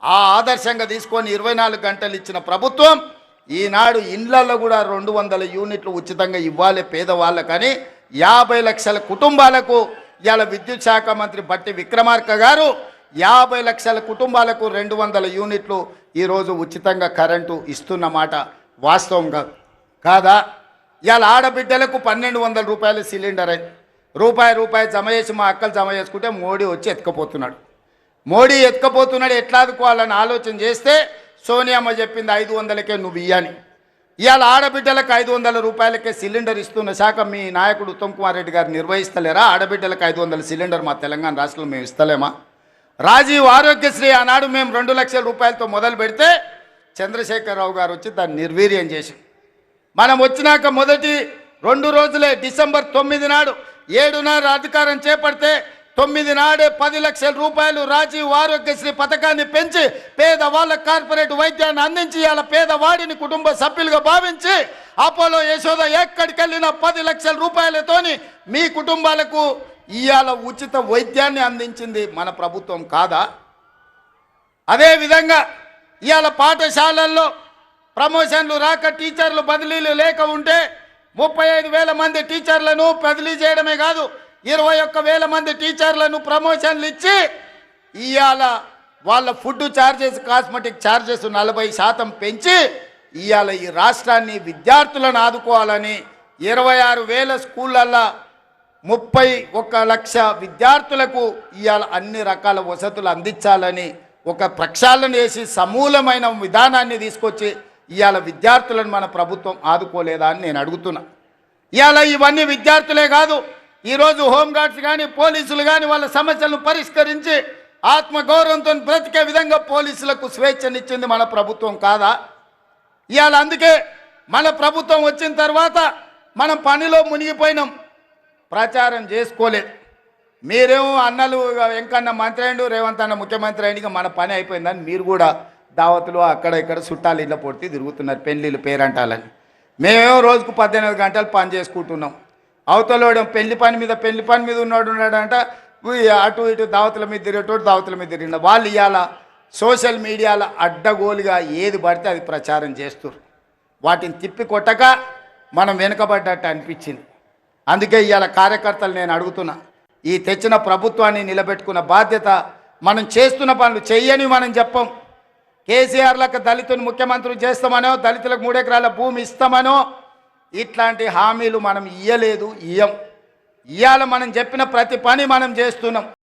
ఆ ఆదర్శంగా తీసుకొని 24 గంటలు ఇచ్చిన ప్రభుత్వం ఈనాడు ఇండ్లలో కూడా 200 యూనిట్లు ఉచితంగా ఇవ్వాలి పేదవాళ్ళకని 50 లక్షల కుటుంబాలకు ఇవాళ విద్యుత్ శాఖ మంత్రి బట్టి విక్రమార్క గారు 50 లక్షల కుటుంబాలకు 200 యూనిట్లు ఈరోజు ఉచితంగా కరెంటు ఇస్తున్నమాట వాస్తవంగా కాదా? ఇవాళ ఆడబిడ్డలకు 1200 రూపాయల సిలిండర్ అయింది. రూపాయి జమ చేసి మా అక్కలు జమ చేసుకుంటే మోడీ వచ్చి ఎత్తుకపోతున్నాడు. మోడీ ఎత్తుకపోతున్నాడు, ఎట్లా ఆదుకోవాలని ఆలోచన చేస్తే సోనియమ్మ చెప్పింది 500కే నువ్వు ఇయ్యని. ఇవాళ ఆడబిడ్డలకు 500 రూపాయలకే సిలిండర్ ఇస్తున్న శాఖ మీ నాయకుడు ఉత్తమ్ కుమార్ రెడ్డి గారు నిర్వహిస్తలేరా? ఆడబిడ్డలకు 500 సిలిండర్ మా తెలంగాణ రాష్ట్రంలో మేము ఇస్తలేమా? రాజీవ్ ఆరోగ్యశ్రీ ఆనాడు మేము 2 లక్షల రూపాయలతో మొదలు పెడితే చంద్రశేఖరరావు గారు వచ్చి దాన్ని నిర్వీర్యం చేసి మనం వచ్చినాక మొదటి 2 రోజులే డిసెంబర్ 9 నాడు 7 అధికారం చేపడితే 9 నాడే 10 లక్షల రూపాయలు రాజీవ్ ఆరోగ్యశ్రీ పథకాన్ని పెంచి పేదవాళ్ళ కార్పొరేట్ వైద్యాన్ని అందించి ఇవాళ పేదవాడిని కుటుంబ సభ్యులుగా భావించి అపోలో యశోద ఎక్కడికి వెళ్ళిన 10 లక్షల రూపాయలతోని మీ కుటుంబాలకు ఇవాళ ఉచిత వైద్యాన్ని అందించింది మన ప్రభుత్వం కాదా? అదేవిధంగా ఇవాళ పాఠశాలల్లో ప్రమోషన్లు రాక టీచర్లు బదిలీలు లేక ఉంటే 35,000 మంది టీచర్లను బదిలీ చేయడమే కాదు 21,000 మంది టీచర్లను ప్రమోషన్లు ఇచ్చి ఇవాళ వాళ్ళ ఫుడ్ ఛార్జెస్ కాస్మెటిక్ ఛార్జెస్ 40% పెంచి ఇవాళ ఈ రాష్ట్రాన్ని విద్యార్థులను ఆదుకోవాలని 26,000 స్కూళ్ళల్లో 31 లక్ష విద్యార్థులకు ఇవాళ అన్ని రకాల వసతులు అందించాలని ఒక ప్రక్షాళన చేసి సమూలమైన విధానాన్ని తీసుకొచ్చి ఇవాళ విద్యార్థులను మన ప్రభుత్వం ఆదుకోలేదా అని నేను అడుగుతున్నా. ఇవాళ ఇవన్నీ విద్యార్థులే కాదు, ఈరోజు హోంగార్డ్స్ కానీ పోలీసులు కానీ వాళ్ళ సమస్యలను పరిష్కరించి ఆత్మగౌరవంతో బ్రతికే విధంగా పోలీసులకు స్వేచ్ఛనిచ్చింది మన ప్రభుత్వం కాదా? ఇవాళ అందుకే మన ప్రభుత్వం వచ్చిన తర్వాత మనం పనిలో మునిగిపోయినాం, ప్రచారం చేసుకోలేదు. మీరేమో అన్నలు వెంకన్న మంత్రి అయిండు, రేవంత్ అన్న ముఖ్యమంత్రి అయింది, మన పని అయిపోయిందని మీరు కూడా దావతులు అక్కడ ఇక్కడ చుట్టాలు ఇళ్ళ పొడితే తిరుగుతున్నారు పెళ్ళిళ్ళు పేరంటాలని. మేమేమో రోజుకు 18 గంటలు పని చేసుకుంటున్నాం. అవతలోడు పెళ్లి పని మీద ఉన్నాడంట, అటు ఇటు దావతుల మీద తిరిగేటోడు దావతుల మీద తిరిగిన వాళ్ళు ఇవాళ సోషల్ మీడియాలో అడ్డగోలుగా ఏది పడితే అది ప్రచారం చేస్తారు. వాటిని తిప్పి కొట్టక మనం వెనుకబడ్డట్టు అనిపించింది. అందుకే ఇవాళ కార్యకర్తలు నేను అడుగుతున్నా, ఈ తెచ్చిన ప్రభుత్వాన్ని నిలబెట్టుకున్న బాధ్యత మనం చేస్తున్న పనులు చెయ్యని మనం చెప్పం. కేసీఆర్లకు దళితుని ముఖ్యమంత్రి చేస్తామనో దళితులకు 3 ఎకరాల భూమి ఇస్తామనో ఇట్లాంటి హామీలు మనం ఇయ్యలేదు, ఇయ్యం. ఇవాళ మనం చెప్పిన ప్రతి పని మనం చేస్తున్నాం.